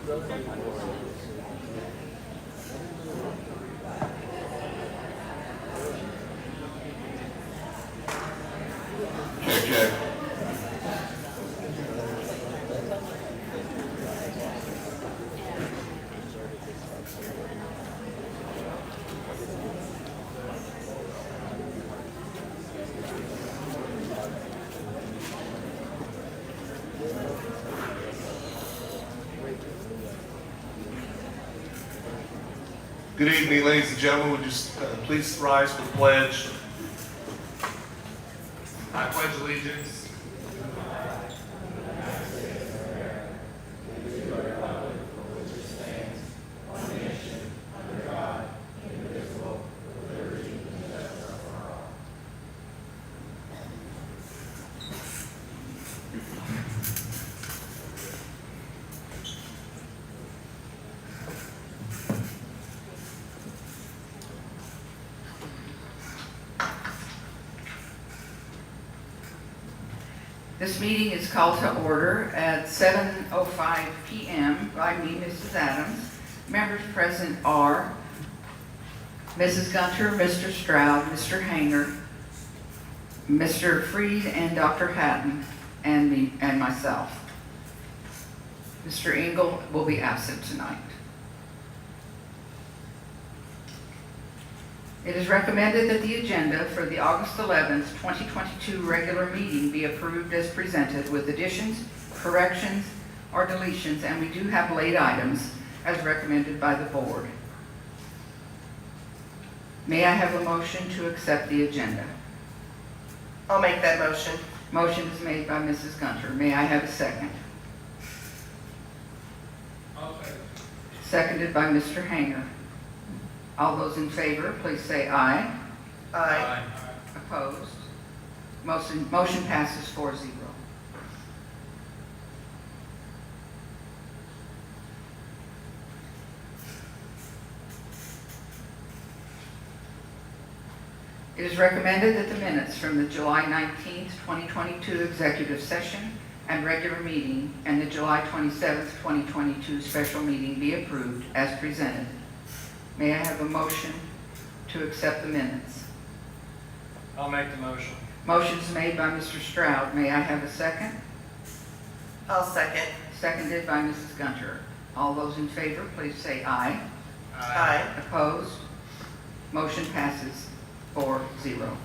Check, check. Good evening, ladies and gentlemen. Would you please rise for the pledge? I pledge allegiance This meeting is called to order at 7:05 p.m. by me, Mrs. Adams. Members present are Mrs. Gunter, Mr. Stroud, Mr. Hanger, Mr. Freed, and Dr. Hatton, and me and myself. Mr. Engel will be absent tonight. It is recommended that the agenda for the August 11th, 2022 regular meeting be approved as presented with additions, corrections, or deletions, and we do have late items as recommended by the board. May I have a motion to accept the agenda? I'll make that motion. Motion is made by Mrs. Gunter. May I have a second? Okay. Seconded by Mr. Hanger. All those in favor, please say aye. Aye. Opposed? Motion passes 4-0. It is recommended that the minutes from the July 19th, 2022 executive session and regular meeting and the July 27th, 2022 special meeting be approved as presented. May I have a motion to accept the minutes? I'll make the motion. Motion is made by Mr. Stroud. May I have a second? I'll second. Seconded by Mrs. Gunter. All those in favor, please say aye. Aye. Opposed? Motion passes 4-0.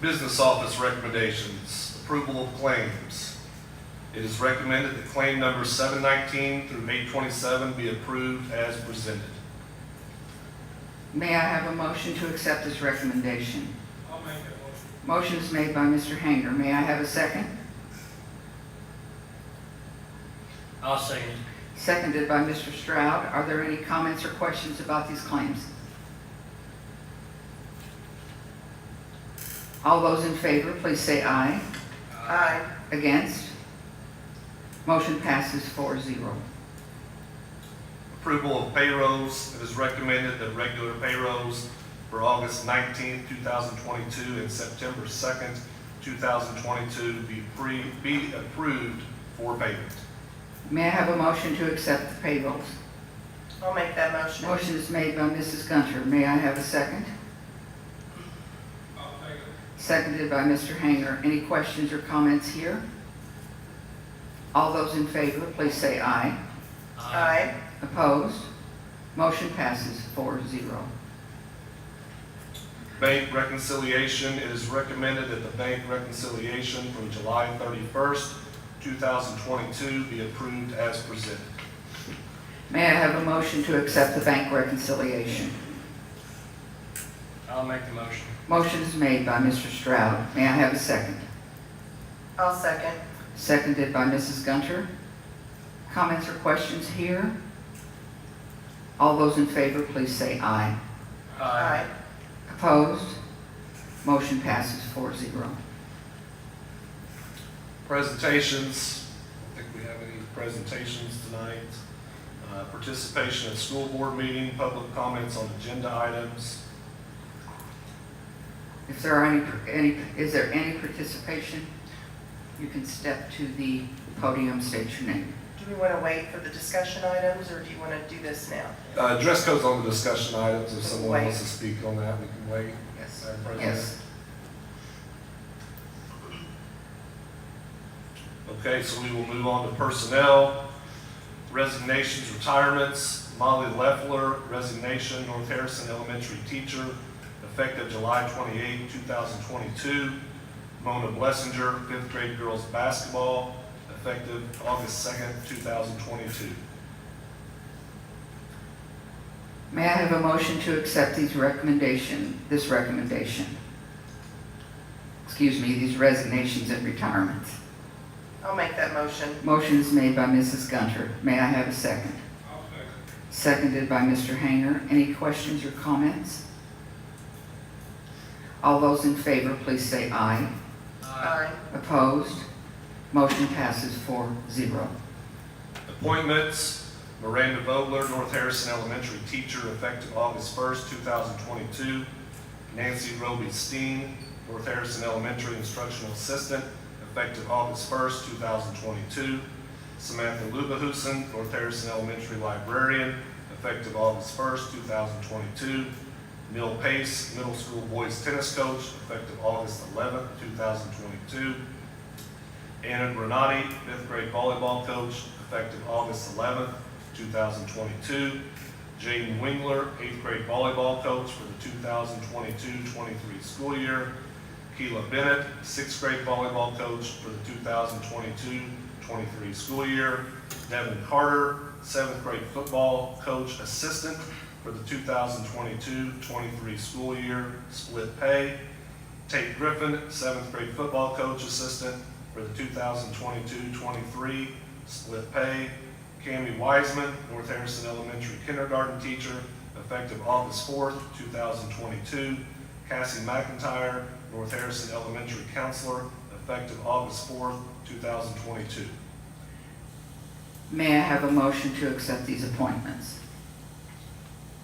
Business office recommendations. Approval of claims. It is recommended that claim numbers 719 through 827 be approved as presented. May I have a motion to accept this recommendation? I'll make that motion. Motion is made by Mr. Hanger. May I have a second? I'll second. Seconded by Mr. Stroud. Are there any comments or questions about these claims? All those in favor, please say aye. Aye. Against? Motion passes 4-0. Approval of payrolls. It is recommended that regular payrolls for August 19th, 2022 and September 2nd, 2022 be approved for payment. May I have a motion to accept the payrolls? I'll make that motion. Motion is made by Mrs. Gunter. May I have a second? I'll take it. Seconded by Mr. Hanger. Any questions or comments here? All those in favor, please say aye. Aye. Opposed? Motion passes 4-0. Bank reconciliation. It is recommended that the bank reconciliation from July 31st, 2022 be approved as presented. May I have a motion to accept the bank reconciliation? I'll make the motion. Motion is made by Mr. Stroud. May I have a second? I'll second. Seconded by Mrs. Gunter. Comments or questions here? All those in favor, please say aye. Aye. Opposed? Motion passes 4-0. Presentations. I don't think we have any presentations tonight. Participation at school board meeting, public comments on agenda items. If there are is there any participation? You can step to the podium, state your name. Do we want to wait for the discussion items, or do you want to do this now? Dress code's on the discussion items. If someone Wait. wants to speak on that, we can wait. Yes. Madam President. Yes. Okay, so we will move on to personnel, resignations, retirements. Molly Leffler, resignation, North Harrison Elementary teacher, effective July 28, 2022. Mona Blessinger, fifth grade girls basketball, effective August 2nd, 2022. May I have a motion to accept this recommendation? Excuse me, these resignations and retirements. I'll make that motion. Motion is made by Mrs. Gunter. May I have a second? I'll second. Seconded by Mr. Hanger. Any questions or comments? All those in favor, please say aye. Aye. Opposed? Motion passes 4-0. Appointments, Miranda Vogler, North Harrison Elementary teacher, effective August 1st, 2022. Nancy Roby Steen, North Harrison Elementary instructional assistant, effective August 1st, 2022. Samantha Lubahusen, North Harrison Elementary librarian, effective August 1st, 2022. Neil Pace, middle school boys tennis coach, effective August 11th, 2022. Anna Granati, fifth grade volleyball coach, effective August 11th, 2022. Jaden Wingler, eighth grade volleyball coach for the 2022-23 school year. Keela Bennett, sixth grade volleyball coach for the 2022-23 school year. Devin Carter, seventh grade football coach assistant for the 2022-23 school year, split pay. Tate Griffin, seventh grade football coach assistant for the 2022-23 split pay. Cammie Wiseman, North Harrison Elementary kindergarten teacher, effective August 4th, 2022. Cassie McIntyre, North Harrison Elementary counselor, effective August 4th, 2022. May I have a motion to accept these appointments?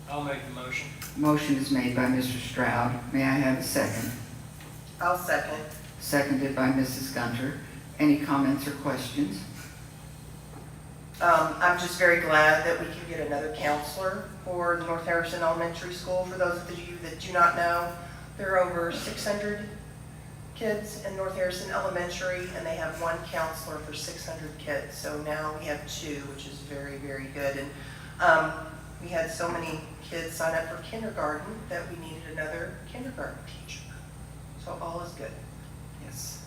I'll make the motion. Motion is made by Mr. Stroud. May I have a second? I'll second. Seconded by Mrs. Gunter. Any comments or questions? I'm just very glad that we can get another counselor for North Harrison Elementary School. For those of you that do not know, there are over 600 kids in North Harrison Elementary, and they have one counselor for 600 kids. So now we have two, which is very, very good. And we had so many kids sign up for kindergarten that we needed another kindergarten teacher. So all is good. Yes.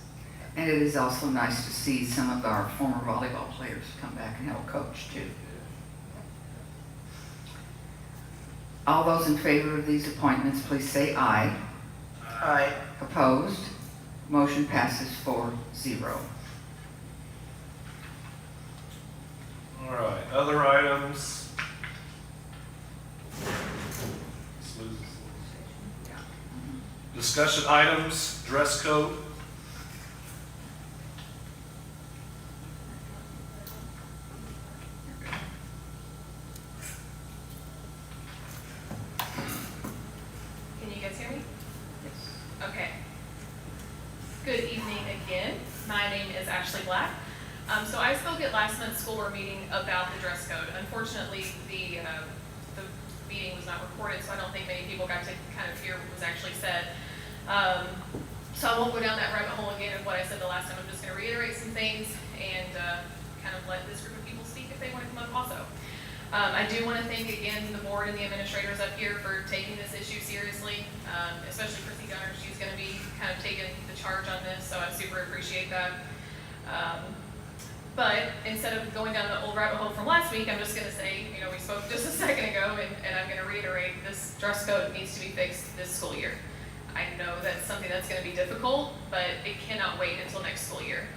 And it is also nice to see some of our former volleyball players come back and help coach too. All those in favor of these appointments, please say aye. Aye. Opposed? Motion passes 4-0. All right, other items. Discussion items, dress code. Can you guys hear me? Okay. Good evening again. My name is Ashley Black. So I spoke at last month's school board meeting about the dress code. Unfortunately, the meeting was not recorded, so I don't think many people got to kind of hear what was actually said. So I won't go down that rabbit hole again of what I said the last time. I'm just going to reiterate some things and kind of let this group of people speak if they want to come up also. I do want to thank again the board and the administrators up here for taking this issue seriously, especially Chrissy Gunner. She's going to be kind of taking the charge on this, so I super appreciate that. But instead of going down the old rabbit hole from last week, I'm just going to say, you know, we spoke just a second ago, and I'm going to reiterate, this dress code needs to be fixed this school year. I know that's something that's going to be difficult, but it cannot wait until next school year.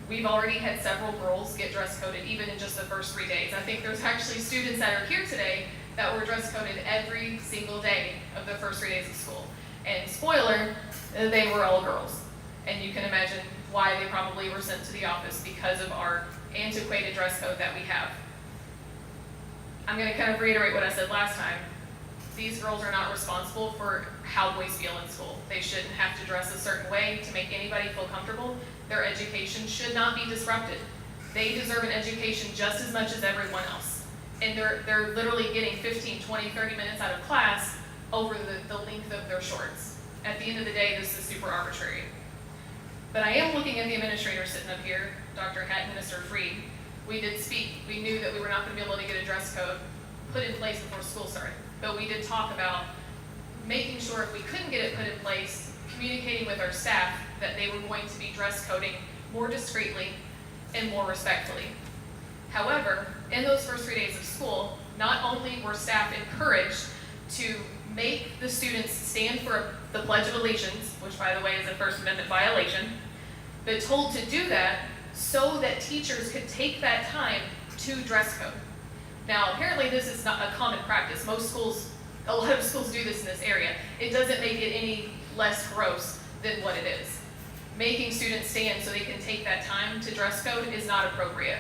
We've already had several girls get dress coded even in just the first 3 days. I think there's actually students that are here today that were dress coded every single day of the first 3 days of school. And spoiler, they were all girls. And you can imagine why they probably were sent to the office because of our antiquated dress code that we have. I'm gonna kind of reiterate what I said last time. These girls are not responsible for how boys feel in school. They shouldn't have to dress a certain way to make anybody feel comfortable. Their education should not be disrupted. They deserve an education just as much as everyone else. And they're literally getting 15, 20, 30 minutes out of class over the length of their shorts. At the end of the day, this is super arbitrary. But I am looking at the administrator sitting up here, Dr. Hatton, Mr. Freed. We did speak. We knew that we were not going to be able to get a dress code put in place before school started. But we did talk about making sure if we couldn't get it put in place, communicating with our staff that they were going to be dress coding more discreetly and more respectfully. However, in those first 3 days of school, not only were staff encouraged to make the students stand for the Pledge of Allegiance, which by the way is a First Amendment violation, but told to do that so that teachers could take that time to dress code. Now, apparently this is not a common practice. Most schools, a lot of schools do this in this area. It doesn't make it any less gross than what it is. Making students stand so they can take that time to dress code is not appropriate.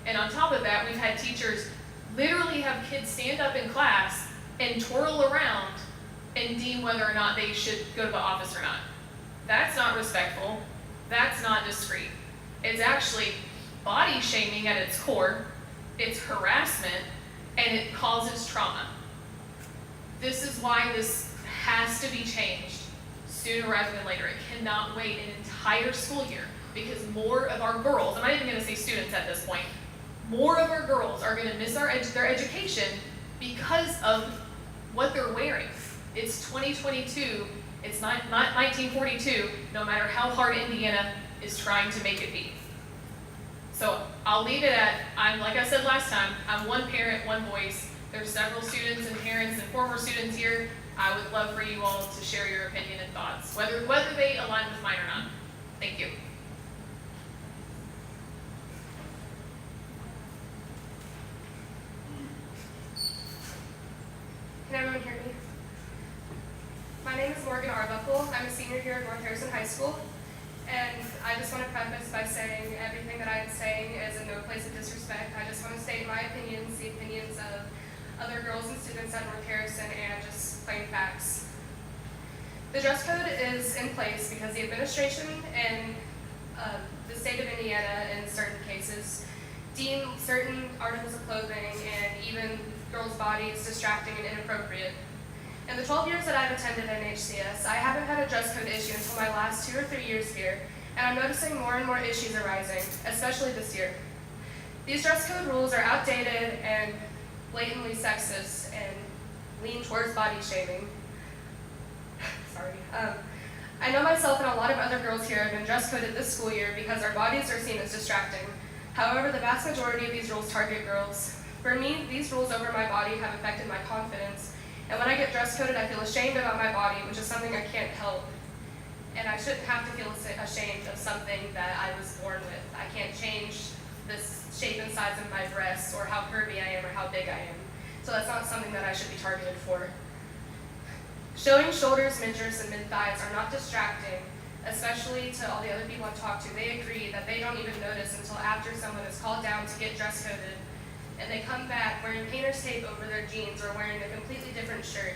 And on top of that, we've had teachers literally have kids stand up in class and twirl around and deem whether or not they should go to the office or not. That's not respectful. That's not discreet. It's actually body shaming at its core. It's harassment, and it causes trauma. This is why this has to be changed sooner rather than later. It cannot wait an entire school year because more of our girls, I'm not even going to say students at this point, more of our girls are going to miss their education because of what they're wearing. It's 2022, it's not 1942, no matter how hard Indiana is trying to make it be. So I'll leave it at, like I said last time, I'm one parent, one voice. There's several students and parents and former students here. I would love for you all to share your opinion and thoughts, whether they align with mine or not. Thank you. Can everyone hear me? My name is Morgan Arbuckle. I'm a senior here at North Harrison High School. And I just want to preface by saying everything that I'm saying is in no place of disrespect. I just want to state my opinions, the opinions of other girls and students at North Harrison, and just plain facts. The dress code is in place because the administration and the state of Indiana, in certain cases, deem certain articles of clothing and even girls' bodies distracting and inappropriate. In the 12 years that I've attended NHCS, I haven't had a dress code issue until my last 2 or 3 years here, and I'm noticing more and more issues arising, especially this year. These dress code rules are outdated and blatantly sexist and lean towards body shaming. Sorry. I know myself and a lot of other girls here have been dress coded this school year because our bodies are seen as distracting. However, the vast majority of these rules target girls. For me, these rules over my body have affected my confidence. And when I get dress coded, I feel ashamed about my body, which is something I can't help. And I shouldn't have to feel ashamed of something that I was born with. I can't change the shape and size of my breasts or how curvy I am or how big I am. So that's not something that I should be targeted for. Showing shoulders, midriffs, and mid-thighs are not distracting, especially to all the other people I've talked to. They agree that they don't even notice until after someone is called down to get dress coded, and they come back wearing painter's tape over their jeans or wearing a completely different shirt.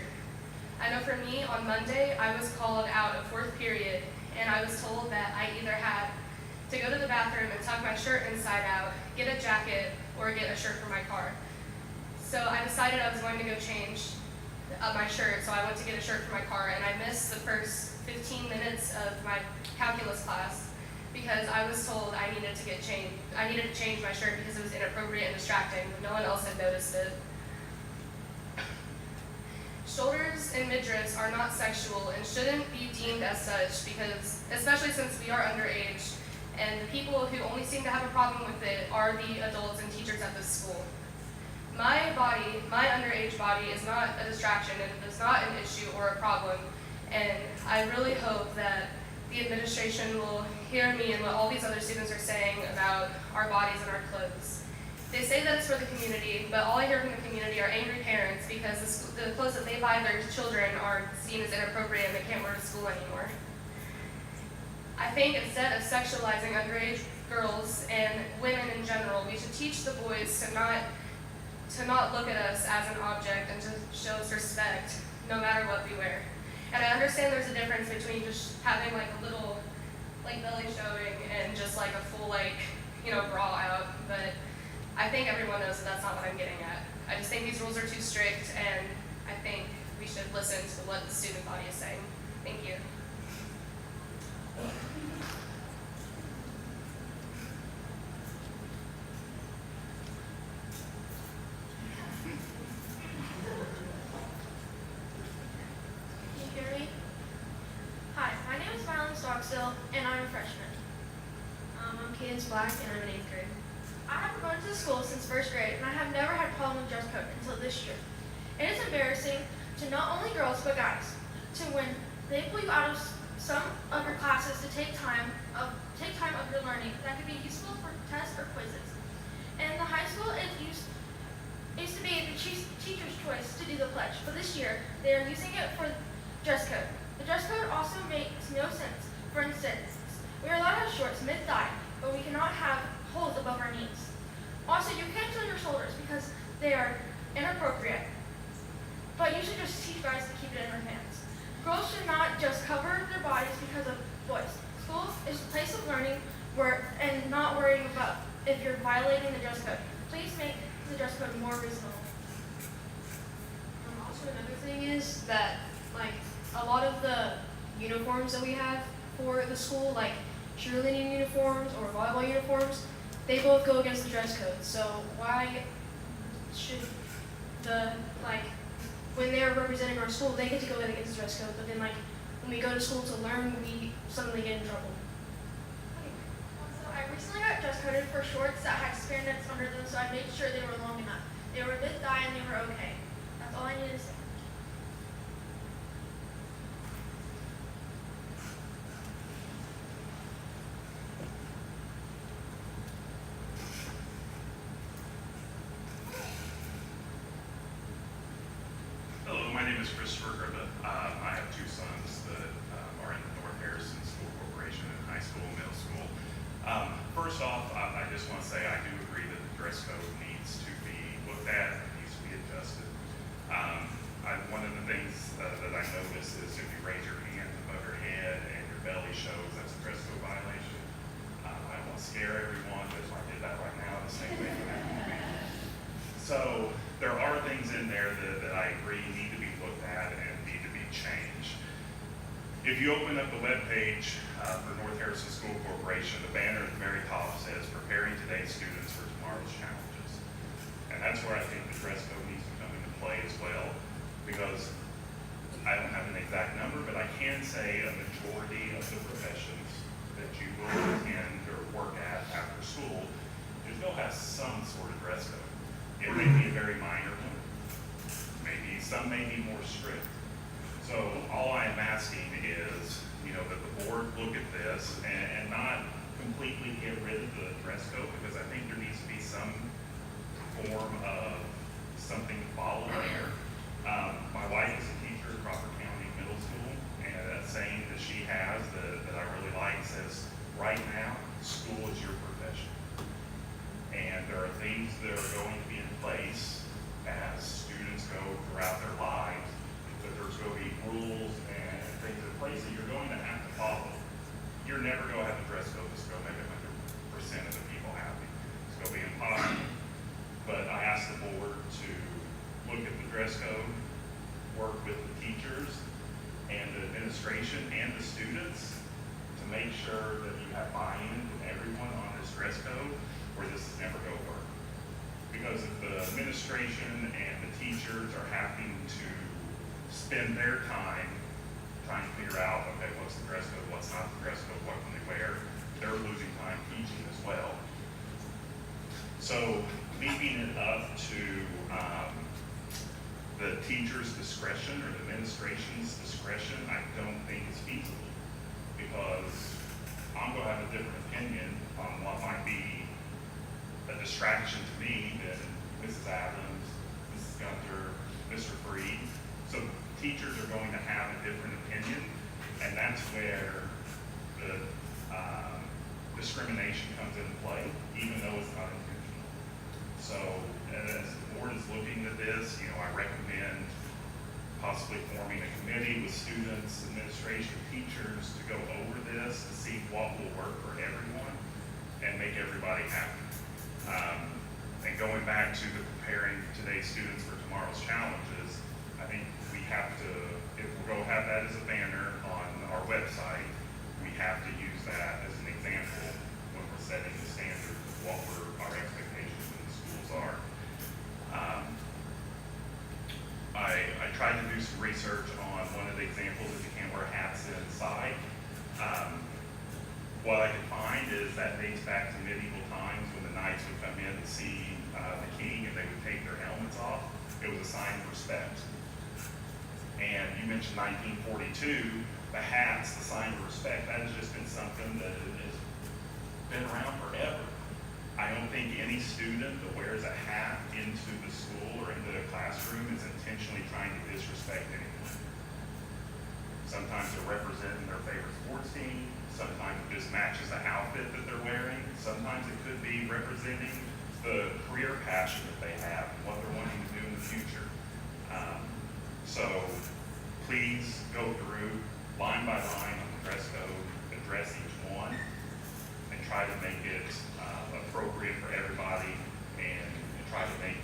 I know for me, on Monday, I was called out of 4th period, and I was told that I either had to go to the bathroom and tuck my shirt inside out, get a jacket, or get a shirt for my car. So I decided I was going to go change my shirt, so I went to get a shirt for my car, and I missed the first 15 minutes of my calculus class because I was told I needed to change my shirt because it was inappropriate and distracting. No one else had noticed it. Shoulders and midriffs are not sexual and shouldn't be deemed as such because, especially since we are underage, and the people who only seem to have a problem with it are the adults and teachers at this school. My body, my underage body, is not a distraction and it is not an issue or a problem, and I really hope that the administration will hear me and what all these other students are saying about our bodies and our clothes. They say that it's for the community, but all I hear from the community are angry parents because the clothes that they buy their children are seen as inappropriate and they can't wear to school anymore. I think instead of sexualizing underage girls and women in general, we should teach the boys to not look at us as an object and to show us respect no matter what we wear. And I understand there's a difference between just having like a little like belly showing and just like a full like, bra out, but I think everyone knows that that's not what I'm getting at. I just think these rules are too strict, and I think we should listen to what the student body is saying. Thank you. Can you hear me? Hi, my name is Mylan Stockstill, and I'm a freshman. I'm Cadence Black, and I'm in 8th grade. I have been going to the school since 1st grade, and I have never had a problem with dress code until this year. It is embarrassing to not only girls, but guys, to when they pull you out of some of your classes to take time of your learning that could be useful for tests or quizzes. And in the high school, it used to be the teacher's choice to do the pledge, but this year, they are using it for dress code. The dress code also makes no sense. For instance, we are allowed to have shorts mid-thigh, but we cannot have holes above our knees. Also, you can't show your shoulders because they are inappropriate, but you should just teach guys to keep it in their pants. Girls should not just cover their bodies because of boys. School is a place of learning and not worrying about if you're violating the dress code. Please make the dress code more reasonable. Also, another thing is that, like, a lot of the uniforms that we have for the school, like cheerleading uniforms or volleyball uniforms, they both go against the dress code. So why should when they're representing our school, they get to go against the dress code, but then when we go to school to learn, we suddenly get in trouble. Also, I recently got dress coded for shorts that had spandex under them, so I made sure they were long enough. They were mid-thigh and they were okay. That's all I needed to say. Hello, my name is Christopher Gribba. I have two sons that are in the North Harrison School Corporation in high school, middle school. First off, I just want to say I do agree that the dress code needs to be looked at, it needs to be adjusted. One of the things that I notice is if you raise your hand above your head and your belly shows, that's a dress code violation. I don't want to scare everyone, but if I did that right now, the same thing would happen to me. So there are things in there that I agree need to be looked at and need to be changed. If you open up the webpage for North Harrison School Corporation, the banner at the very top says, "Preparing today's students for tomorrow's challenges." And that's where I think the dress code needs to come into play as well, because I don't have an exact number, but I can say a majority of the professions that you will attend or work at after school, you still have some sort of dress code. It may be a very minor one. Some may be more strict. So all I'm asking is, that the board look at this and not completely get rid of the dress code, because I think there needs to be some form of something to follow there. My wife is a teacher at Crawford County Middle School, and a saying that she has that I really like says, "Right now, school is your profession." And there are things that are going to be in place as students go throughout their lives, that there's going to be rules and things in place that you're going to have to follow. You're never going to have a dress code that's going to make 100% of the people happy. It's going to be impossible. But I ask the board to look at the dress code, work with the teachers and the administration and the students to make sure that you have buy-in from everyone on this dress code, or this is never going to work. Because if the administration and the teachers are having to spend their time trying to figure out, okay, what's the dress code, what's not the dress code, what can they wear, they're losing time teaching as well. So leaving it up to the teacher's discretion or the administration's discretion, I don't think is feasible, because I'm going to have a different opinion on what might be a distraction to me than Mrs. Adams, Mrs. Gunter, Mr. Freed. So teachers are going to have a different opinion, and that's where the discrimination comes into play, even though it's not intentional. So as the board is this, I recommend possibly forming a committee with students, administration, teachers to go over this to see what will work for everyone and make everybody happy. And going back to the preparing today's students for tomorrow's challenges, I think we have to, if we're going to have that as a banner on our website, we have to use that as an example when we're setting the standards of what our expectations in the schools are. I tried to do some research on one of the examples that you can't wear hats inside. What I could find is that dates back to medieval times when the knights would come in to see the king and they would take their helmets off. It was a sign of respect. And you mentioned 1942, the hats, the sign of respect, that has just been something that has been around forever. I don't think any student that wears a hat into the school or into the classroom is intentionally trying to disrespect anyone. Sometimes they're representing their favorite sports team. Sometimes it just matches the outfit that they're wearing. Sometimes it could be representing the career passion that they have and what they're wanting to do in the future. So please go through line by line on the dress code, address each one, and try to make it appropriate for everybody and try to make,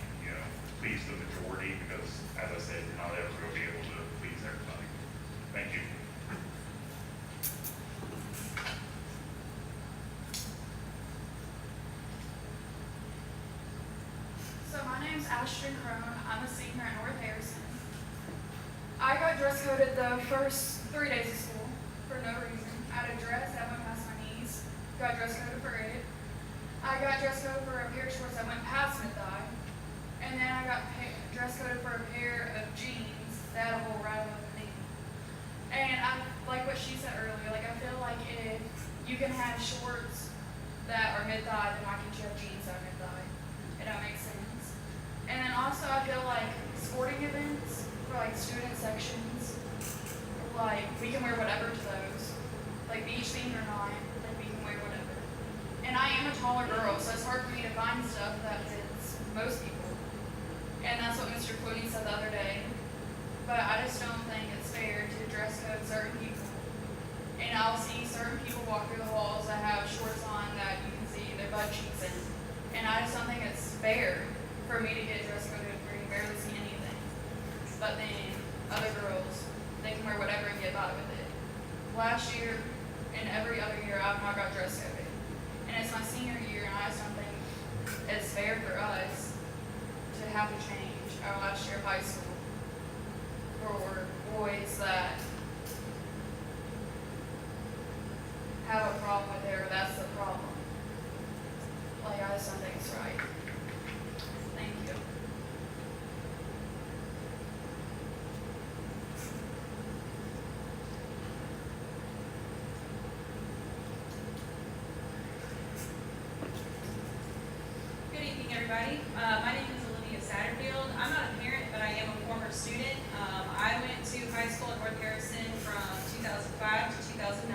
please the majority because, as I said, you're not ever going to be able to please everybody. Thank you. So my name's Ashton Crone. I'm a senior at North Harrison. I got dress coded the first 3 days of school for no reason. I had a dress that went past my knees. Got dress coded for it. I got dress coded for a pair of shorts that went past mid-thigh. And then I got dress coded for a pair of jeans that had a hole right above the knee. And I like what she said earlier. Like I feel like if you can have shorts that are mid-thigh, then why can't you have jeans that are mid-thigh? If that makes sense. And then also I feel like sporting events for like student sections, like we can wear whatever to those. Like beach themed or not, like we can wear whatever. And I am a taller girl, so it's hard for me to find stuff that fits most people. And that's what Mr. Quinny said the other day. But I just don't think it's fair to dress code certain people. And I'll see certain people walk through the halls that have shorts on that you can see their butt cheeks in. And I just don't think it's fair for me to get dress coded where you barely see anything. But then other girls, they can wear whatever and get by with it. Last year and every other year, I've not got dress coded. And it's my senior year, and I just don't think it's fair for us to have to change our last year of high school for boys that have a problem with it, or that's the problem. Like, I just don't think it's right. Thank you. Good evening, everybody. My name is Olivia Satterfield. I'm not a parent, but I am a former student. I went to high school at North Harrison from 2005 to 2009.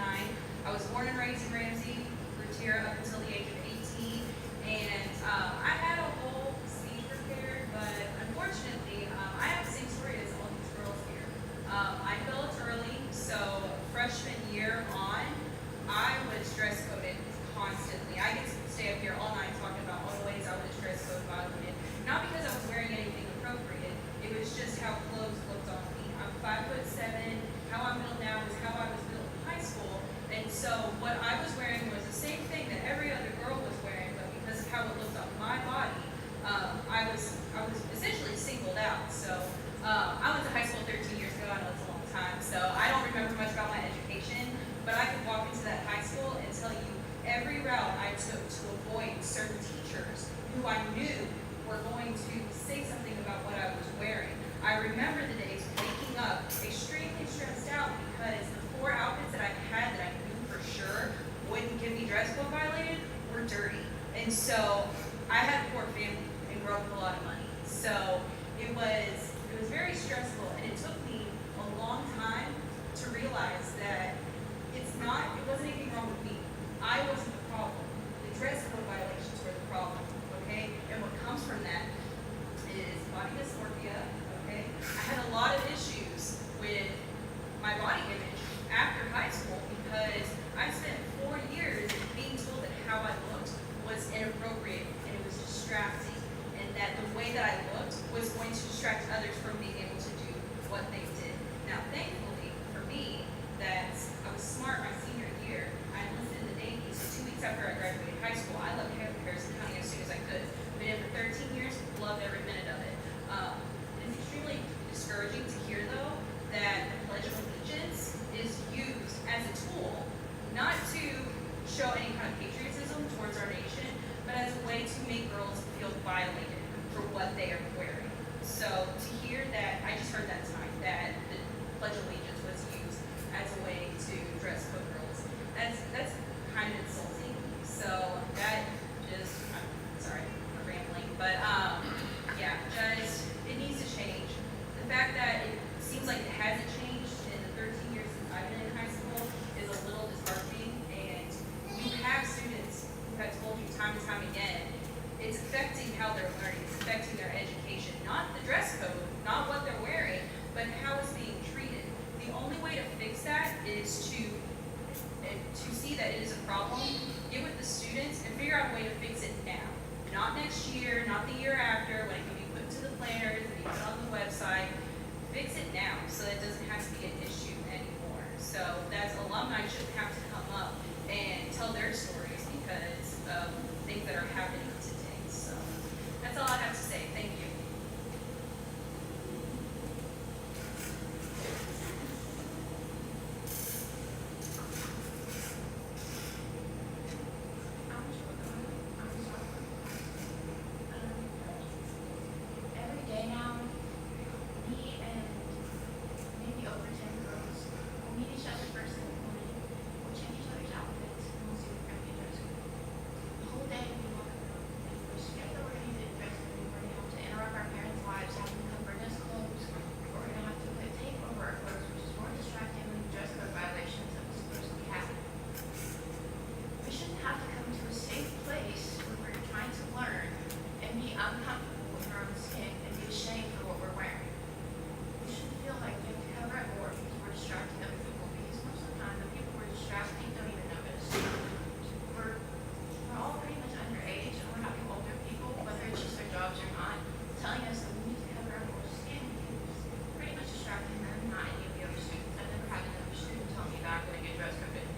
I was born and raised in Ramsey, lived here up until the age of 18, and I had a whole scene prepared, but unfortunately, I have the same story as all these girls here. I fell early, so freshman year on, I was dress coded constantly. I get to stay up here all night talking about all the ways I was dress coded by women. distract others from being able to do what they did. Now, thankfully for me, that I was smart my senior year. I enlisted in the Navy, so 2 weeks after I graduated high school, I left Harrison County as soon as I could. Been in for 13 years, loved every minute of it. It's extremely discouraging to hear, though, that the Pledge of Allegiance is used as a tool, not to show any kind of patriotism towards our nation, but as a way to make girls feel violated for what they are wearing. So to hear that, I just heard that tonight, that the Pledge of Allegiance was used as a way to dress code girls, that's kind of insulting. So that just, I'm sorry, I'm rambling, but yeah, just, it needs to change. The fact that it seems like it hasn't changed in the 13 years since I've been in high school is a little disheartening, and you have students who have told you time and time again, it's affecting how they're learning, it's affecting their education, not the dress code, not what they're wearing, but how it's being treated. The only way to fix that is to see that it is a problem, get with the students, and figure out a way to fix it now. Not next year, not the year after, when it can be put to the planners and be put on the website. Fix it now so that it doesn't have to be an issue anymore. So that's alumni shouldn't have to come up and tell their stories because of things that are happening today. So that's all I have to say. Thank you. Every day now, me and maybe over 10 girls will meet each other first in the morning. We'll change each other's outfits and we'll see what we're going to dress code. The whole day we walk around and we're scared that we're going to get dressed code. We're going to have to interrupt our parents' lives, having them come bring us clothes. We're going to have to put tape over our clothes, which is more distracting than the dress code violations that was supposed to be happening. We shouldn't have to come to a safe place where we're trying to learn and be uncomfortable with our own skin and be ashamed for what we're wearing. We shouldn't feel like we have to cover it more because we're distracting other people, because most of the time the people we're distracting don't even notice. We're all pretty much underage, and we're having older people, whether it's just their jobs or not, telling us that we need to cover our more skin because we're pretty much distracting them, not any of the other students. I've never had another student tell me that I'm going to get dress coded.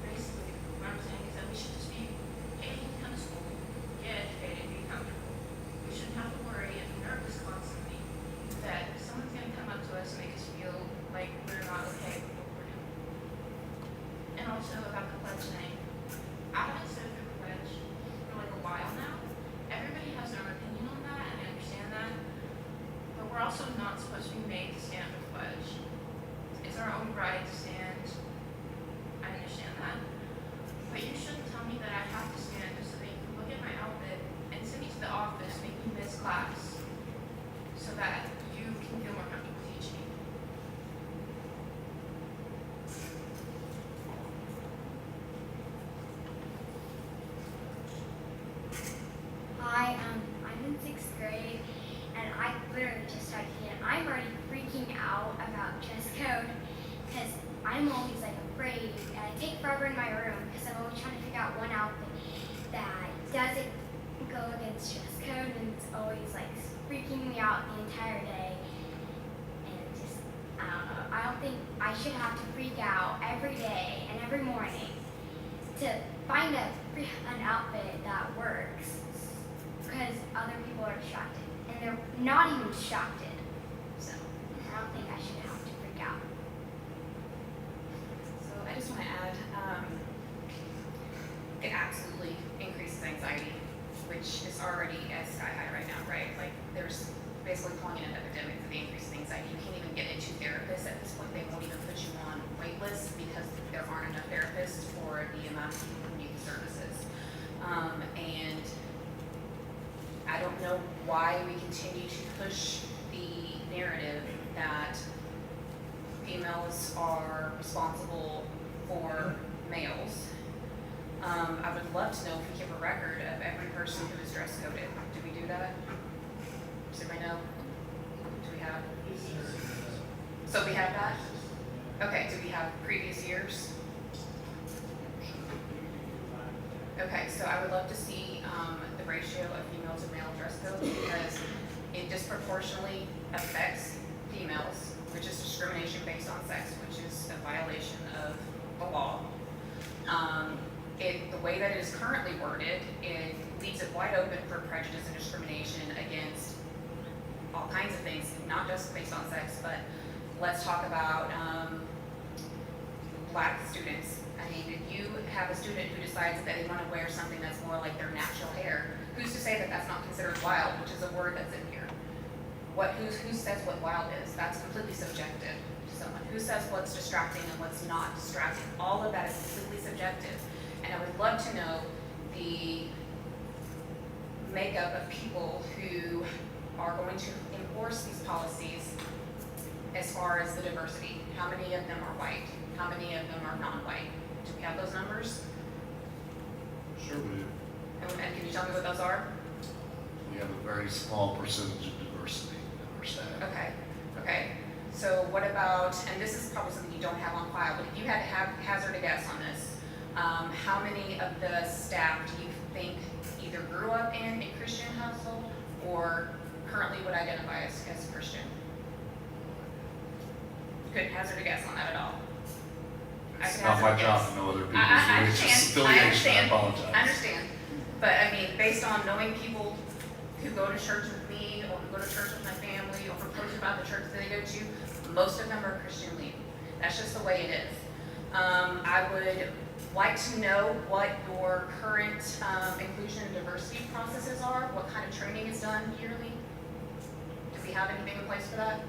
Basically, what I'm saying is that we should just be able to come to school, get educated, be comfortable. We shouldn't have to worry and be nervous constantly that someone's going to come up to us and make us feel like we're not okay with what we're doing. And also about the pledge thing. I haven't stood for the pledge for like a while now. Everybody has their own opinion on that, and I understand that. But we're also not supposed to be made to stand for the pledge. It's our own right to stand. I understand that. But you shouldn't tell me that I have to stand just so that you can look at my outfit and send me to the office, make me miss class, so that you can feel more comfortable teaching. Hi, I'm in 6th grade, and I literally just started here. I'm already freaking out about dress code because I'm always like afraid, and I take forever in my room because I'm always trying to figure out one outfit that doesn't go against dress code, and it's always like freaking me out the entire day. And just, I don't know. I don't think I should have to freak out every day and every morning to find an outfit that works. Because other people are distracted, and they're not even distracted. So I don't think I should have to freak out. So I just want to add, it absolutely increases anxiety, which is already at sky high right now, right? Like there's basically calling it an epidemic for the increase in anxiety. You can't even get into therapists at this point. They won't even put you on wait lists because there aren't enough therapists for the amount of people who need the services. And I don't know why we continue to push the narrative that females are responsible for males. I would love to know if we keep a record of every person who is dress coded. Do we do that? Does anybody know? Do we have? So we have that? Okay, do we have previous years? Okay, so I would love to see the ratio of female to male dress code because disproportionately affects females, which is discrimination based on sex, which is a violation of the law. The way that it is currently worded, it leaves it wide open for prejudice and discrimination against all kinds of things, not just based on sex, but let's talk about Black students. I mean, if you have a student who decides that they want to wear something that's more like their natural hair, who's to say that that's not considered wild, which is a word that's in here? Who says what wild is? That's completely subjective to someone. Who says what's distracting and what's not distracting? All of that is completely subjective. And I would love to know the makeup of people who are going to enforce these policies as far as the diversity. How many of them are white? How many of them are non-white? Do we have those numbers? Sure we do. And can you tell me what those are? We have a very small percentage of diversity in our staff. Okay. So what about, and this is probably something you don't have on file, but if you had to hazard a guess on this, how many of the staff do you think either grew up in a Christian household or currently would identify as Christian? Couldn't hazard a guess on that at all. It's not my job to know other people's religious affiliation, I apologize. I understand. But I mean, based on knowing people who go to church with me or who go to church with my family or who post about the church that they go to, most of them are Christian leaning. That's just the way it is. I would like to know what your current inclusion and diversity processes are, what kind of training is done yearly. Do we have anything in place for that?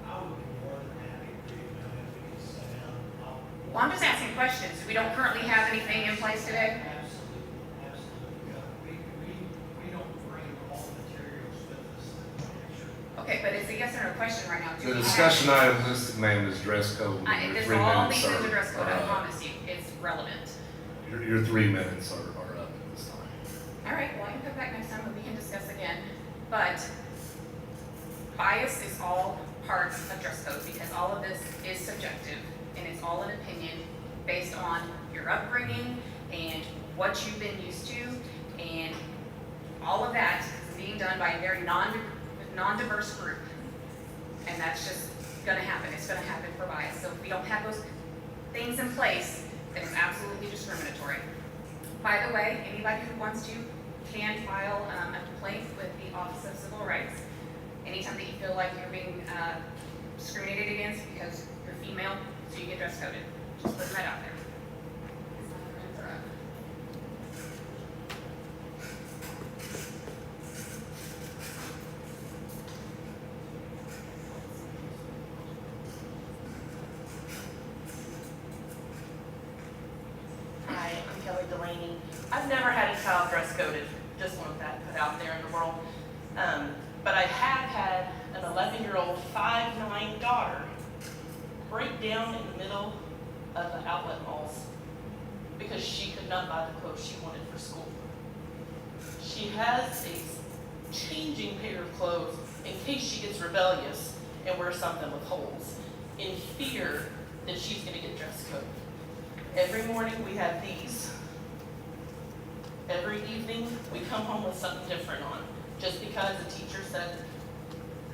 I would be more than happy for you to know if we can sit down. Well, I'm just asking questions. We don't currently have anything in place today. Absolutely. We don't bring all the materials with us that we actually. Okay, but it's a yes or no question right now. Do The we discussion have, item listed, ma'am, is dress code. Your there's 3 all minutes these things are- to dress code, are I up. promise you. It's relevant. Your 3 minutes are up at this time. All right, well, I can come back next time and we can discuss again. But bias is all part of dress code because all of this is subjective and it's all an opinion based on your upbringing and what you've been used to, and all of that is being done by a very non-diverse group. And that's just gonna happen. It's gonna happen for bias. So if we don't have those things in place, then it's absolutely discriminatory. By the way, anybody who wants to can file a complaint with the Office of Civil Rights. Anytime that you feel like you're being discriminated against because you're female, so you get dress coded. Just putting that out there. Hi, I'm Kelly Delaney. I've never had a child dress coded, just want that put out there in the world. But I have had an 11-year-old 5'9" daughter break down in the middle of the outlet malls because she could not buy the clothes she wanted for school. She has a changing pair of clothes in case she gets rebellious and wears something with holes, in fear that she's gonna get dress coded. Every morning we have these. Every evening we come home with something different on, just because the teacher said,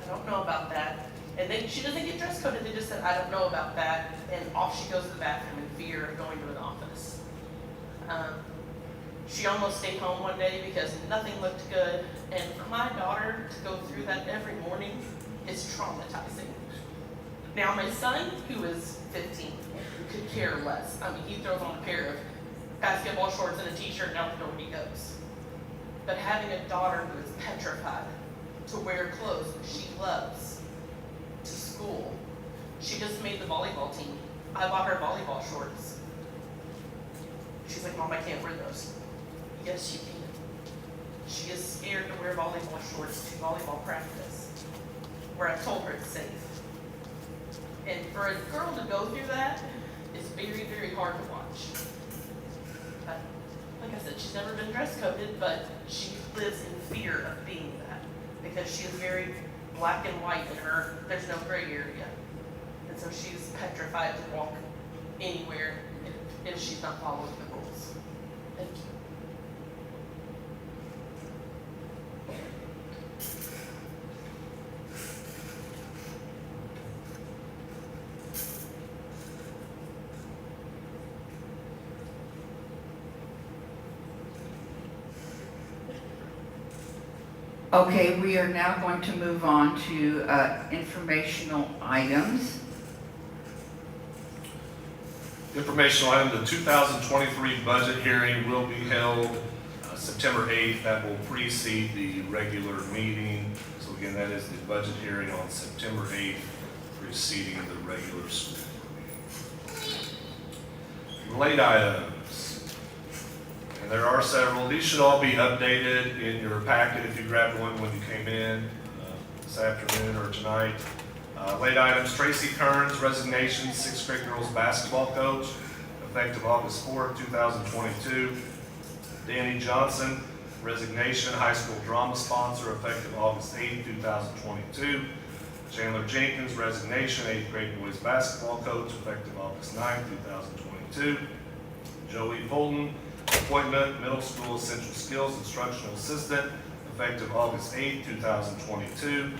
I don't know about that. And then she doesn't get dress coded, they just said, I don't know about that. And off she goes to the bathroom in fear of going to an office. She almost stayed home one day because nothing looked good. And for my daughter to go through that every morning is traumatizing. Now my son, who is 15, could care less. I mean, he throws on a pair of basketball shorts and a t-shirt and out the door he goes. But having a daughter who is petrified to wear clothes she loves to school. She just made the volleyball team. I bought her volleyball shorts. She's like, Mom, I can't wear those. Yes, you can. She is scared to wear volleyball shorts to volleyball practice, where I told her it's safe. And for a girl to go through that is very, very hard to watch. But like I said, she's never been dress coded, but she lives in fear of being that because she is very black and white in her, there's no gray area. And so she's petrified to walk anywhere if she's not following the rules. Thank you. Okay, we are now going to move on to informational items. Informational item, the 2023 budget hearing will be held September 8th. That will precede the regular meeting. So again, that is the budget hearing on September 8th, preceding the regular school board meeting. Late items. And there are several. These should all be updated in your packet if you grabbed one when you came in this afternoon or tonight. Late items, Tracy Kearns, resignation, 6th grade girls basketball coach, effective August 4th, 2022. Danny Johnson, resignation, high school drama sponsor, effective August 8th, 2022. Chandler Jenkins, resignation, 8th grade boys basketball coach, effective August 9th, 2022. Joey Fulton, appointment, middle school essential skills instructional assistant, effective August 8th, 2022.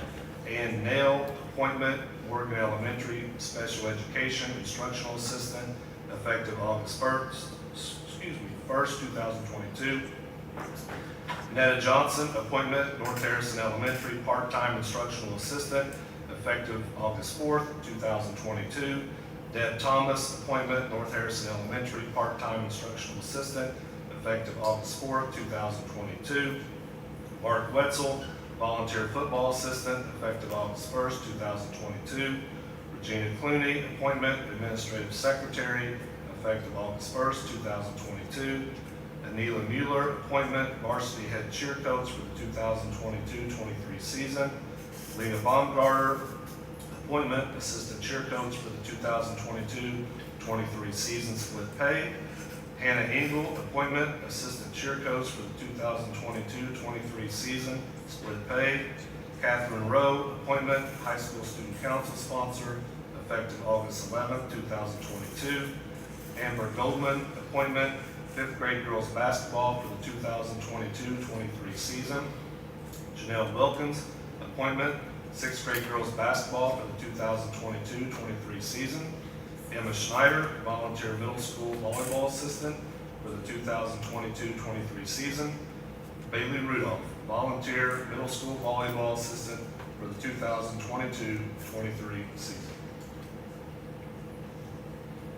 Ann Nail, appointment, Morgan Elementary special education instructional assistant, effective August 1st, 2022. Netta Johnson, appointment, North Harrison Elementary part-time instructional assistant, effective August 4th, 2022. Deb Thomas, appointment, North Harrison Elementary part-time instructional assistant, effective August 4th, 2022. Mark Wetzel, volunteer football assistant, effective August 1st, 2022. Regina Clooney, appointment, administrative secretary, effective August 1st, 2022. Anila Mueller, appointment, varsity head cheer coach for the 2022-23 season. Lena Baumgarter, appointment, assistant cheer coach for the 2022-23 season, split pay. Hannah Engel, appointment, assistant cheer coach for the 2022-23 season, split pay. Catherine Rowe, appointment, high school student council sponsor, effective August 11th, 2022. Amber Goldman, appointment, 5th grade girls basketball for the 2022-23 season. Janelle Wilkins, appointment, 6th grade girls basketball for the 2022-23 season. Emma Schneider, volunteer middle school volleyball assistant for the 2022-23 season. Bailey Rudolph, volunteer middle school volleyball assistant for the 2022-23 season.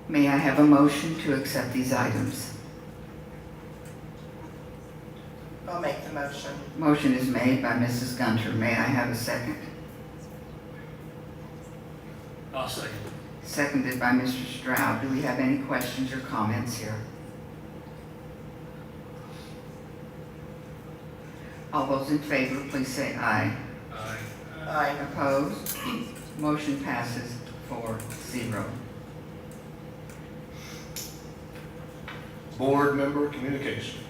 May I have a motion to accept these items? I'll make the motion. Motion is made by Mrs. Gunter. May I have a second? I'll second. Seconded by Mr. Stroud. Do we have any questions or comments here? All those in favor, please say aye. Aye. Aye. Opposed? Motion passes 4-0. Board member communication.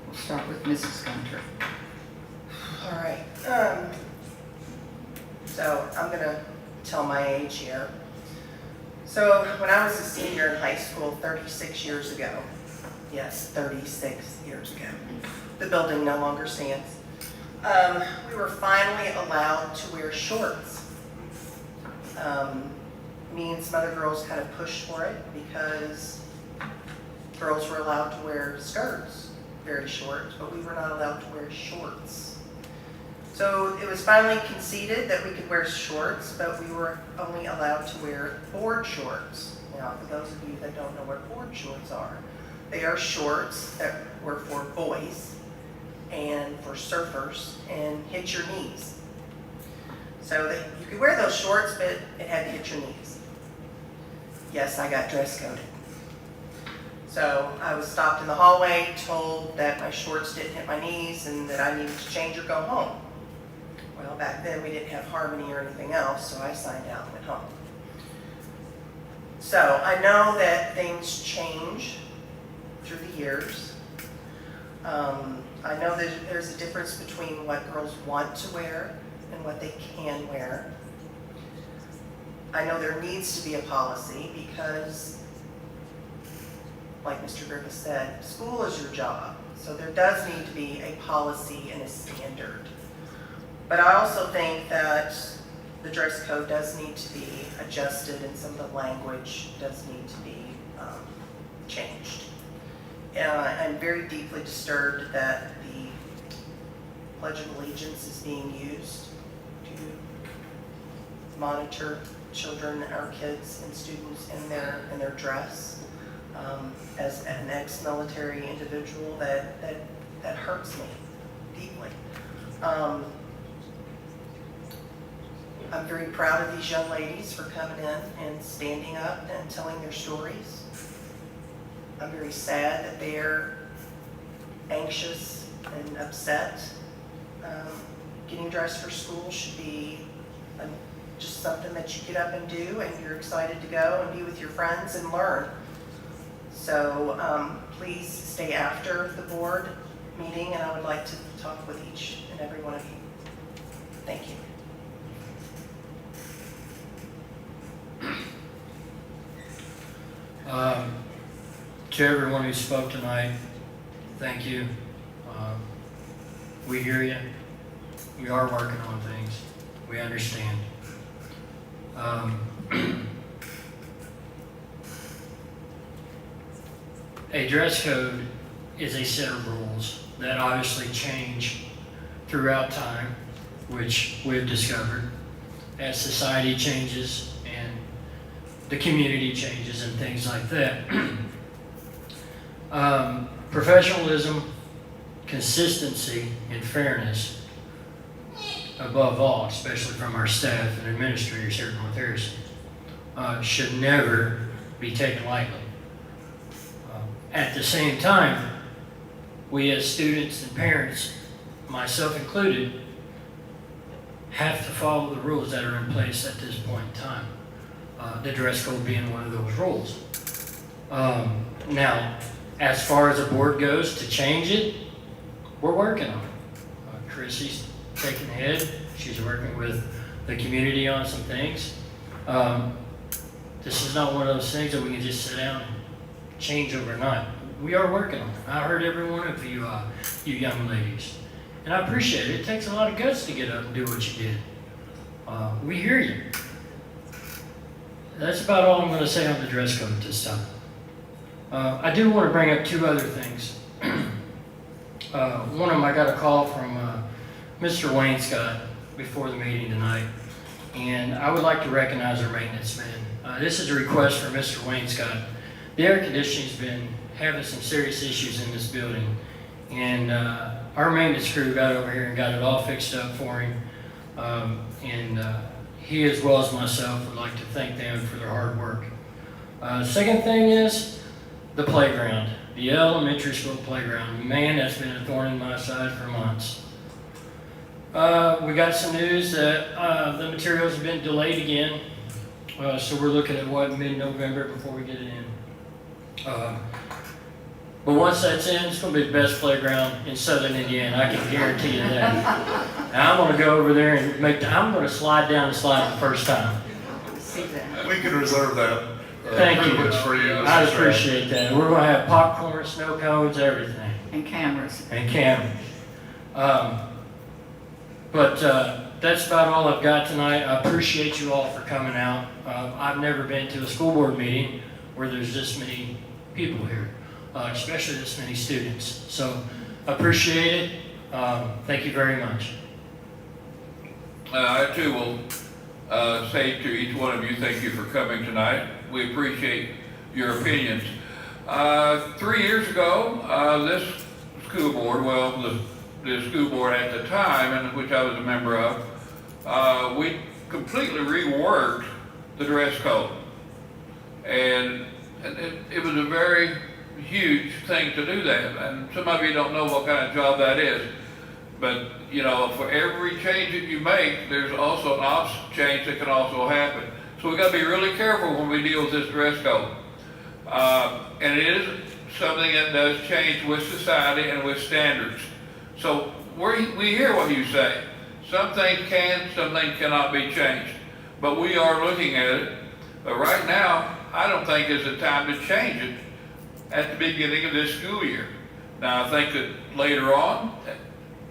We'll start with Mrs. Gunter. All right. So I'm gonna tell my age here. So when I was a senior in high school 36 years ago, yes, 36 years ago, the building no longer stands, we were finally allowed to wear shorts. Me and some other girls kind of pushed for it because girls were allowed to wear skirts, very short, but we were not allowed to wear shorts. So it was finally conceded that we could wear shorts, but we were only allowed to wear board shorts. Now, for those of you that don't know what board shorts are, they are shorts that were for boys and for surfers and hit your knees. So that you could wear those shorts, but it had to hit your knees. Yes, I got dress coded. So I was stopped in the hallway, told that my shorts didn't hit my knees and that I needed to change or go home. Well, back then we didn't have Harmony or anything else, so I signed out and went home. So I know that things change through the years. I know that there's a difference between what girls want to wear and what they can wear. I know there needs to be a policy because, like Mr. Griffith said, school is your job. So there does need to be a policy and a standard. But I also think that the dress code does need to be adjusted and some of the language does need to be changed. I'm very deeply disturbed that the Pledge of Allegiance is being used to monitor children, our kids and students in their dress. As an ex-military individual, that hurts me deeply. I'm very proud of these young ladies for coming in and standing up and telling their stories. I'm very sad that they're anxious and upset. Getting dressed for school should be just something that you get up and do, and you're excited to go and be with your friends and learn. So please stay after the board meeting, and I would like to talk with each and every one of you. Thank you. To everyone who spoke tonight, thank you. We hear you. We are working on things. We understand. A dress code is a set of rules that obviously change throughout time, which we've discovered as society changes and the community changes and things like that. Professionalism, consistency, and fairness, above all, especially from our staff and administrators here at North Harrison, should never be taken lightly. At the same time, we as students and parents, myself included, have to follow the rules that are in place at this point in time. The dress code being one of those rules. Now, as far as the board goes to change it, we're working on it. Chrissy's taking the head. She's working with the community on some things. This is not one of those things that we can just sit down and change overnight. We are working on it. I heard every one of you, you young ladies. And I appreciate it. It takes a lot of guts to get up and do what you did. We hear you. That's about all I'm going to say on the dress code at this time. I do want to bring up two other things. One of them, I got a call from Mr. Wainscott before the meeting tonight, and I would like to recognize our maintenance man. This is a request for Mr. Wainscott. The air conditioning's been having some serious issues in this building, and our maintenance crew got over here and got it all fixed up for him. He, as well as myself, would like to thank them for their hard work. Second thing is the playground, the elementary school playground. Man, that's been a thorn in my side for months. We got some news that the materials have been delayed again, so we're looking at mid-November before we get it in. But once that's in, it's going to be the best playground in Southern Indiana. I can guarantee you that. Now, I'm going to go over there and I'm going to slide down the slide the first time. We can reserve that Thank you. privilege for you. I appreciate that. We're going to have popcorn, snow cones, everything. And cameras. And cameras. But that's about all I've got tonight. I appreciate you all for coming out. I've never been to a school board meeting where there's this many people here. Especially this many students. So, appreciate it. Thank you very much. I too will say to each one of you, thank you for coming tonight. We appreciate your opinions. 3 years ago, this school board, the school board at the time, in which I was a member of, we completely reworked the dress code. And it was a very huge thing to do that, and some of you don't know what kind of job that is, but you know, for every change that you make, there's also an opposite change that can also happen. So we got to be really careful when we deal with this dress code, and it is something that does change with society and with standards. So we hear what you say. Some things can, some things cannot be changed, but we are looking at it. But right now, I don't think it's the time to change it at the beginning of this school year. Now, I think that later on,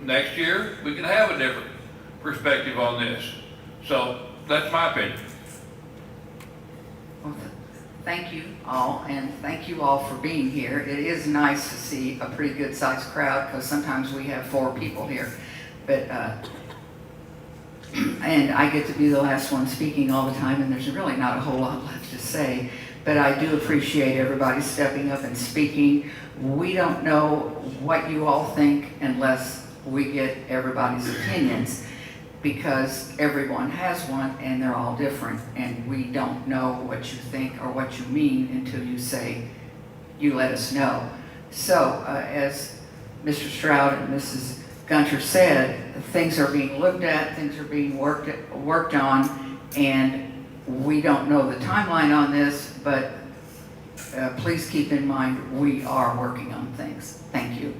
next year, we can have a different perspective on this. So, that's my opinion. Well, thank you all, and thank you all for being here. It is nice to see a pretty good sized crowd, because sometimes we have 4 people here. but, and I get to be the last one speaking all the time, and there's really not a whole lot left to say, but I do appreciate everybody stepping up and speaking. We don't know what you all think unless we get everybody's opinions, because everyone has one and they're all different, and we don't know what you think or what you mean until you say, you let us know. So, as Mr. Stroud and Mrs. Gunter said, things are being looked at, things are being worked on, and we don't know the timeline on this, but please keep in mind we are working on things. Thank you.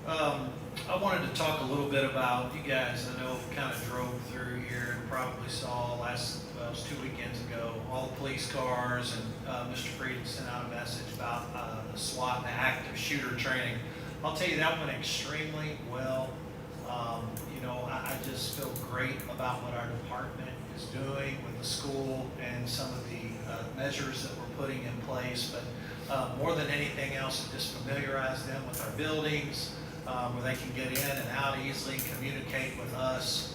I wanted to talk a little bit about, you guys, I know, kind of drove through here and probably saw it was 2 weekends ago, all the police cars, and Mr. Frieden sent out a message about the SWAT and the active shooter training. I'll tell you, that went extremely well. I just feel great about what our department is doing with the school and some of the measures that we're putting in place. But more than anything else, it just familiarized them with our buildings, where they can get in and out easily, communicate with us,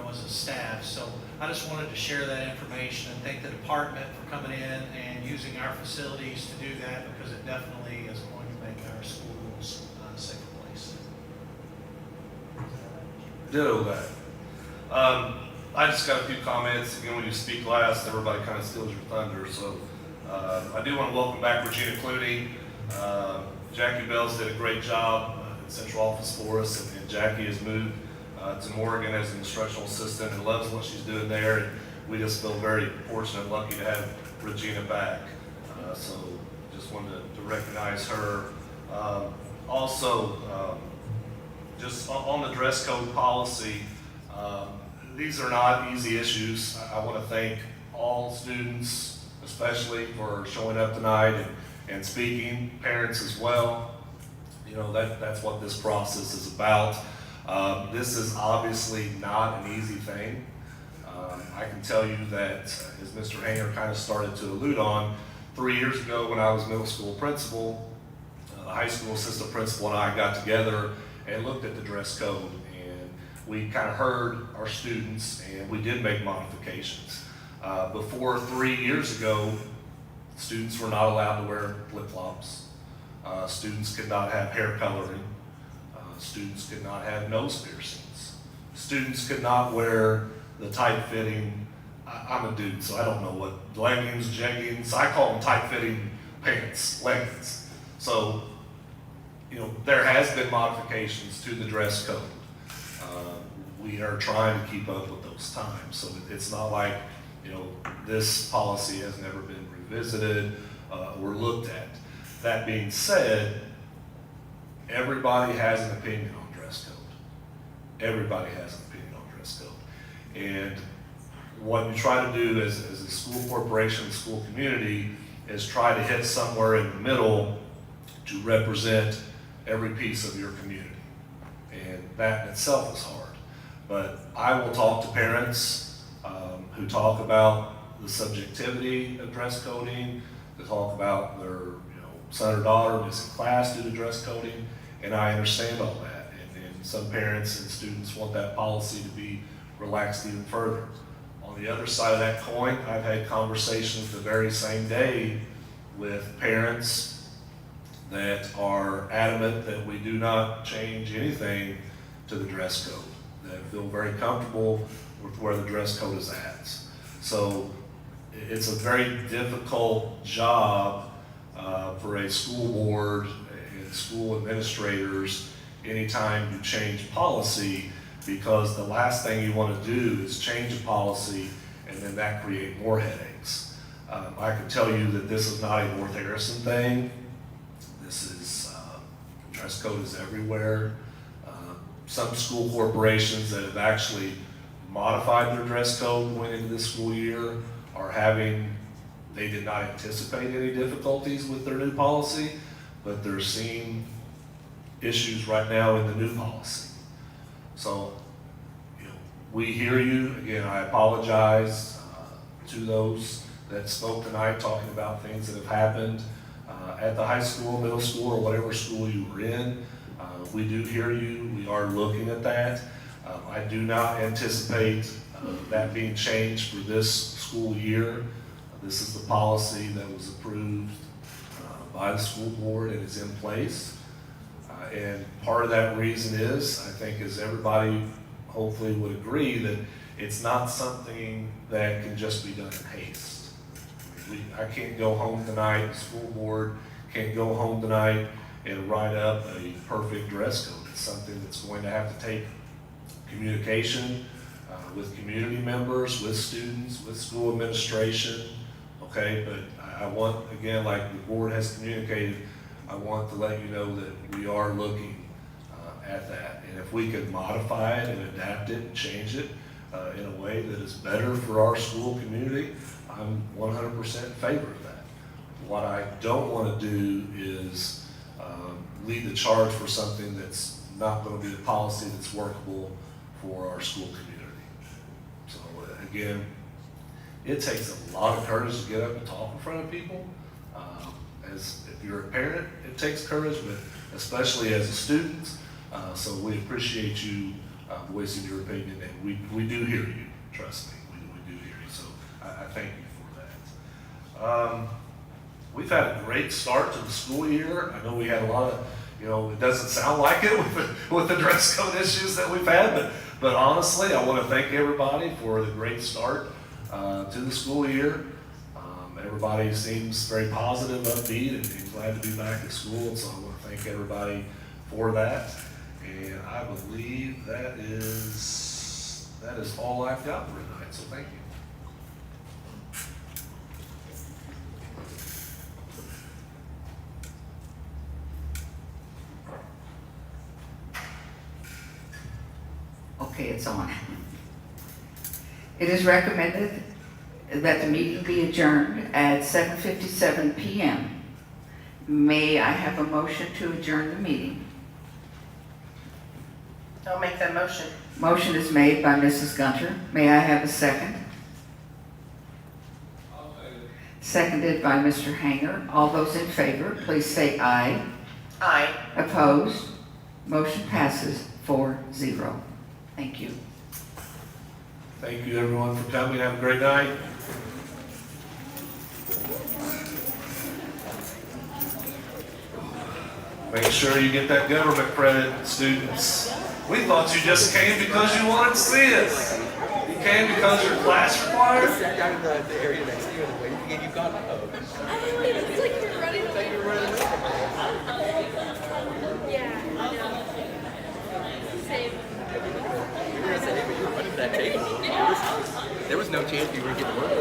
as a staff. So I just wanted to share that information and thank the department for coming in and using our facilities to do that, because it definitely is going to make our schools a safer place. Ditto that. I just got a few comments. Again, when you speak last, everybody kind of steals your thunder. So I do want to welcome back Regina Clooney. Jackie Bells did a great job in central office for us, and Jackie has moved to Morgan as an instructional assistant and loves what she's doing there. And we just feel very fortunate and lucky to have Regina back. So just wanted to recognize her. Also, just on the dress code policy, these are not easy issues. I want to thank all students, especially for showing up tonight and speaking, parents as well. That's what this process is about. This is obviously not an easy thing. I can tell you that, as Mr. Hanger kind of started to allude on, 3 years ago when I was middle school principal, the high school assistant principal and I got together and looked at the dress code, and we kind of heard our students and we did make modifications. Before 3 years ago, students were not allowed to wear flip-flops. Students could not have hair coloring. Students could not have nose piercings. Students could not wear the tight-fitting, I'm a dude, so I don't know what, leggings, jeggings, I call them tight-fitting pants, leggings. So, there has been modifications to the dress code. We are trying to keep up with those times. So it's not like, this policy has never been revisited or looked at. That being said, everybody has an opinion on dress code. Everybody has an opinion on dress code. And what you try to do as a school corporation, school community, is try to hit somewhere in the middle to represent every piece of your community. And that in itself is hard. But I will talk to parents who talk about the subjectivity of dress coding, to talk about their son or daughter missing class due to dress coding, and I understand all that. And some parents and students want that policy to be relaxed even further. On the other side of that coin, I've had conversations the very same day with parents that are adamant that we do not change anything to the dress code, that feel very comfortable with where the dress code is at. So it's a very difficult job for a school board and school administrators anytime you change policy, because the last thing you want to do is change a policy and then that create more headaches. I can tell you that this is not a North Harrison thing. This is, dress code is everywhere. Some school corporations that have actually modified their dress code going into this school year are they did not anticipate any difficulties with their new policy, but they're seeing issues right now in the new policy. So, we hear you. Again, I apologize to those that spoke tonight talking about things that have happened at the high school, middle school, or whatever school you were in. We do hear you. We are looking at that. I do not anticipate that being changed for this school year. This is the policy that was approved by the school board and is in place. And part of that reason is, I think, as everybody hopefully would agree, that it's not something that can just be done in haste. I can't go home tonight, the school board can't go home tonight and write up a perfect dress code. It's something that's going to have to take communication with community members, with students, with school administration, okay? But I want, again, like the board has communicated, I want to let you know that we are looking at that. And if we could modify it and adapt it and change it in a way that is better for our school community, I'm 100% in favor of that. What I don't want to do is lead the charge for something that's not going to be the policy that's workable for our school community. So again, it takes a lot of courage to get up and talk in front of people. As if you're a parent, it takes courage, but especially as a student. So we appreciate you voicing your opinion, and we do hear you. Trust me, we do hear you. So I thank you for that. We've had a great start to the school year. I know we had a lot of, it doesn't sound like it with the dress code issues that we've had, but honestly, I want to thank everybody for the great start to the school year. Everybody seems very positive, upbeat, and glad to be back at school, and so I want to thank everybody for that. And I believe that is all I've got for tonight, so thank you. Okay, it's on. It is recommended that the meeting be adjourned at 7:57 p.m. May I have a motion to adjourn the meeting? I'll make that motion. Motion is made by Mrs. Gunter. May I have a second? Seconded by Mr. Hanger. All those in favor, please say aye. Aye. Opposed? Motion passes 4-0. Thank you. Thank you, everyone, for coming. Have a great night. Make sure you get that government credit, students. We thought you just came because you wanted to see us. You came because your class required. I sat down in the area next to you and waited to get you got up. It's like you were running away. You were running away from me. Yeah, I know. Same. You were gonna say, but you were running to that table. There was no chance you were gonna get work.